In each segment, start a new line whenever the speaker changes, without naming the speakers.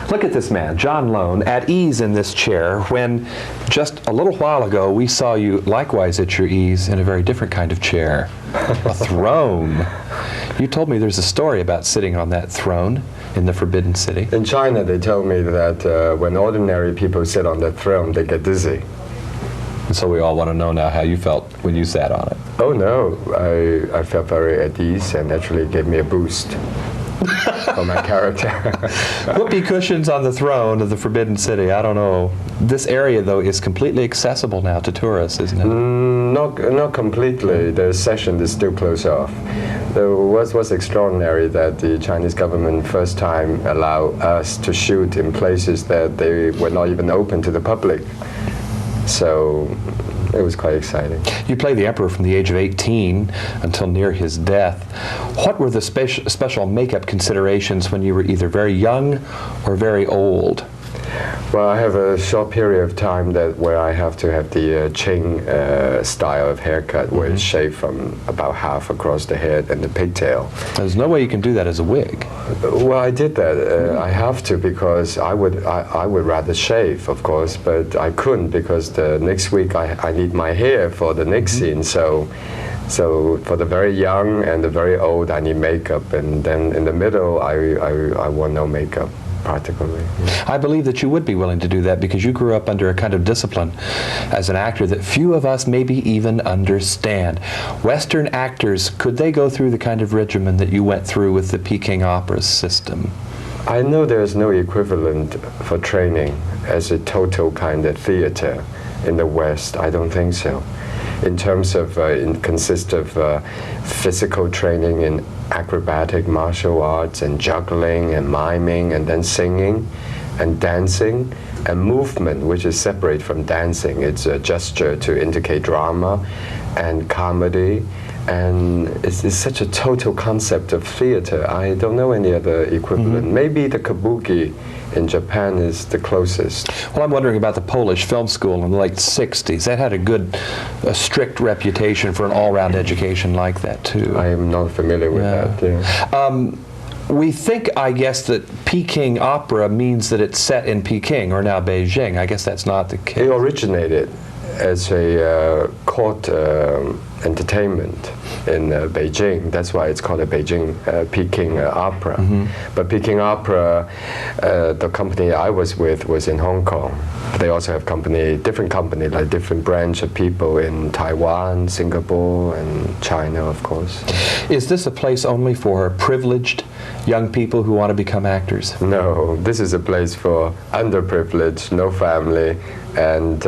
Look at this man, John Lone, at ease in this chair when just a little while ago we saw you likewise at your ease in a very different kind of chair, a throne. You told me there's a story about sitting on that throne in the Forbidden City.
In China, they told me that when ordinary people sit on the throne, they get dizzy.
And so we all want to know now how you felt when you sat on it.
Oh no, I felt very at ease and actually gave me a boost. For my character.
Whoopee cushions on the throne of the Forbidden City. I don't know. This area, though, is completely accessible now to tourists, isn't it?
Not completely. The session is still closed off. What's extraordinary that the Chinese government first time allowed us to shoot in places that they were not even open to the public. So it was quite exciting.
You played the emperor from the age of 18 until near his death. What were the special makeup considerations when you were either very young or very old?
Well, I have a short period of time where I have to have the Qing style of haircut, where it's shaved from about half across the head and the pigtail.
There's no way you can do that as a wig.
Well, I did that. I have to because I would rather shave, of course, but I couldn't because the next week I need my hair for the next scene. So for the very young and the very old, I need makeup, and then in the middle, I want no makeup. Practically.
I believe that you would be willing to do that because you grew up under a kind of discipline as an actor that few of us maybe even understand. Western actors, could they go through the kind of regimen that you went through with the Peking opera system?
I know there's no equivalent for training as a total kind of theater in the West. I don't think so. In terms of, it consists of physical training in acrobatic martial arts and juggling and miming and then singing and dancing and movement, which is separate from dancing. It's a gesture to indicate drama and comedy, and it's such a total concept of theater. I don't know any other equivalent. Maybe the kabuki in Japan is the closest.
Well, I'm wondering about the Polish film school in the late 60s. That had a strict reputation for an all-round education like that, too.
I am not familiar with that. Yeah.
We think, I guess, that Peking opera means that it's set in Peking, or now Beijing. I guess that's not the case.
It originated as a court entertainment in Beijing. That's why it's called a Peking opera. But Peking opera, the company I was with was in Hong Kong. They also have different company, like different branch of people in Taiwan, Singapore, and China, of course.
Is this a place only for privileged young people who want to become actors?
No, this is a place for underprivileged, no family, and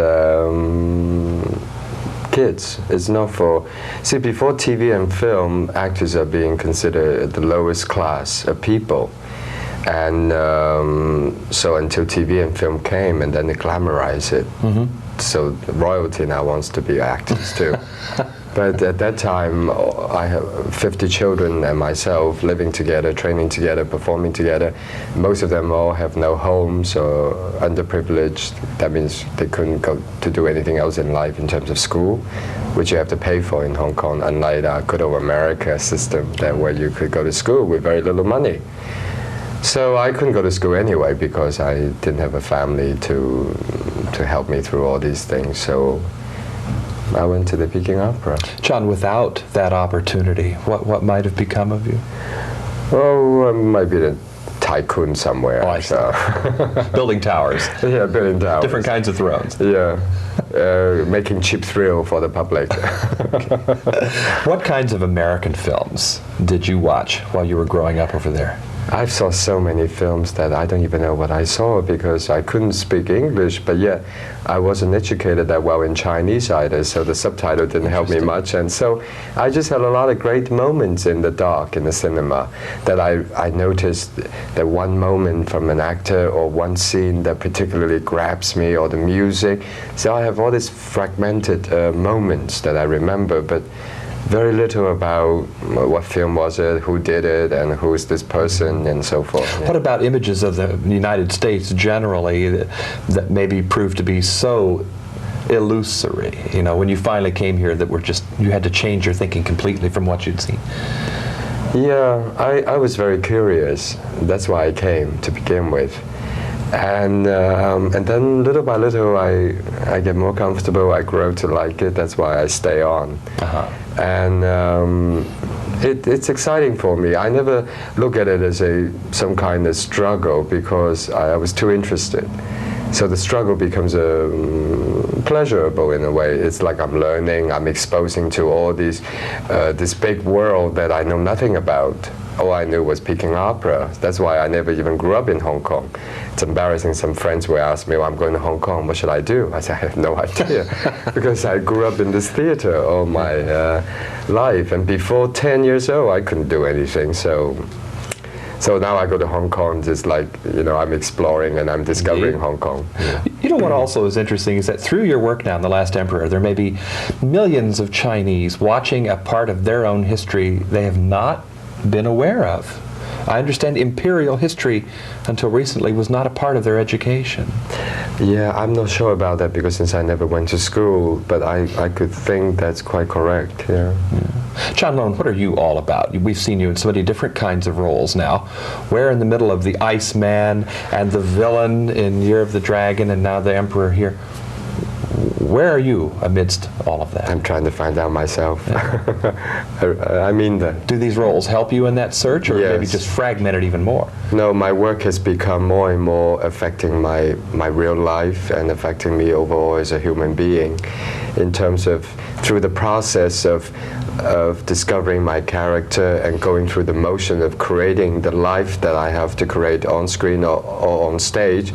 kids. It's not for... See, before TV and film, actors are being considered the lowest class of people. And so until TV and film came, and then they glamorized it. So royalty now wants to be actors too. But at that time, I have 50 children and myself living together, training together, performing together. Most of them all have no homes or underprivileged. That means they couldn't go to do anything else in life in terms of school, which you have to pay for in Hong Kong, unlike our good old America system where you could go to school with very little money. So I couldn't go to school anyway because I didn't have a family to help me through all these things. So I went to the Peking Opera.
John, without that opportunity, what might have become of you?
Oh, I might be a tycoon somewhere.
Oh, I see. Building towers.
Yeah, building towers.
Different kinds of thrones.
Yeah, making cheap thrill for the public.
What kinds of American films did you watch while you were growing up over there?
I saw so many films that I don't even know what I saw because I couldn't speak English, but yet I wasn't educated that well in Chinese either, so the subtitle didn't help me much. And so I just had a lot of great moments in the dark in the cinema that I noticed that one moment from an actor or one scene that particularly grabs me, or the music. So I have all these fragmented moments that I remember, but very little about what film was it, who did it, and who is this person, and so forth. Yeah.
What about images of the United States generally that maybe proved to be so illusory? You know, when you finally came here, that were just, you had to change your thinking completely from what you'd seen.
Yeah, I was very curious. That's why I came to begin with. And then little by little, I get more comfortable. I grow to like it. That's why I stay on. And it's exciting for me. I never look at it as some kind of struggle because I was too interested. So the struggle becomes pleasurable in a way. It's like I'm learning, I'm exposing to all these, this big world that I know nothing about. All I knew was Peking opera. That's why I never even grew up in Hong Kong. It's embarrassing. Some friends will ask me, well, I'm going to Hong Kong, what should I do? I said, I have no idea, because I grew up in this theater all my life. And before 10 years old, I couldn't do anything. So now I go to Hong Kong, just like, I'm exploring and I'm discovering Hong Kong. Yeah.
You know what also is interesting is that through your work now in The Last Emperor, there may be millions of Chinese watching a part of their own history they have not been aware of. I understand imperial history until recently was not a part of their education.
Yeah, I'm not sure about that because since I never went to school, but I could think that's quite correct. Yeah.
John Lone, what are you all about? We've seen you in so many different kinds of roles now. We're in the middle of the Iceman and the villain in Year of the Dragon and now the Emperor here. Where are you amidst all of that?
I'm trying to find out myself. I mean that.
Do these roles help you in that search, or maybe just fragment it even more?
No, my work has become more and more affecting my real life and affecting me overall as a human being, in terms of through the process of discovering my character and going through the motion of creating the life that I have to create on screen or on stage.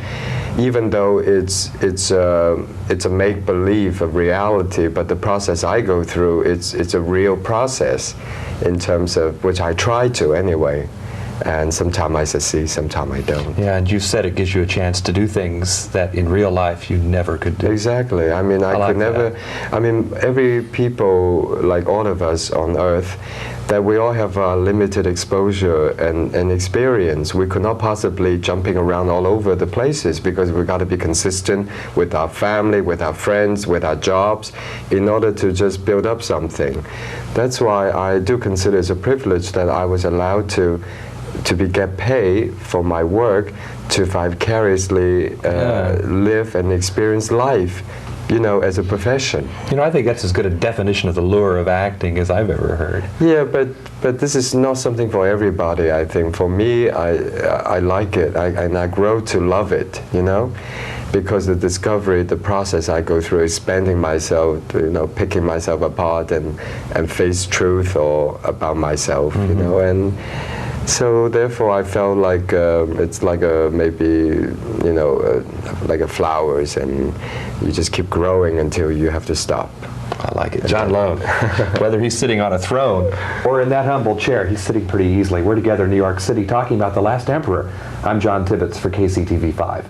Even though it's a make-believe of reality, but the process I go through, it's a real process in terms of which I try to anyway. And sometimes I succeed, sometimes I don't.
Yeah, and you said it gives you a chance to do things that in real life you never could do.
Exactly. I mean, I could never. I mean, every people, like all of us on Earth, that we all have a limited exposure and experience. We could not possibly jumping around all over the places because we've got to be consistent with our family, with our friends, with our jobs, in order to just build up something. That's why I do consider it a privilege that I was allowed to get paid for my work to vicariously live and experience life, as a profession.
I think that's as good a definition of the lure of acting as I've ever heard.
Yeah, but this is not something for everybody, I think. For me, I like it, and I grow to love it, because the discovery, the process I go through, expanding myself, picking myself apart and face truth or about myself, and so therefore I felt like it's like maybe like a flowers, and you just keep growing until you have to stop.
I like it. John Lone, whether he's sitting on a throne or in that humble chair, he's sitting pretty easily. We're together in New York City talking about The Last Emperor. I'm John Tibbetts for KCTV5.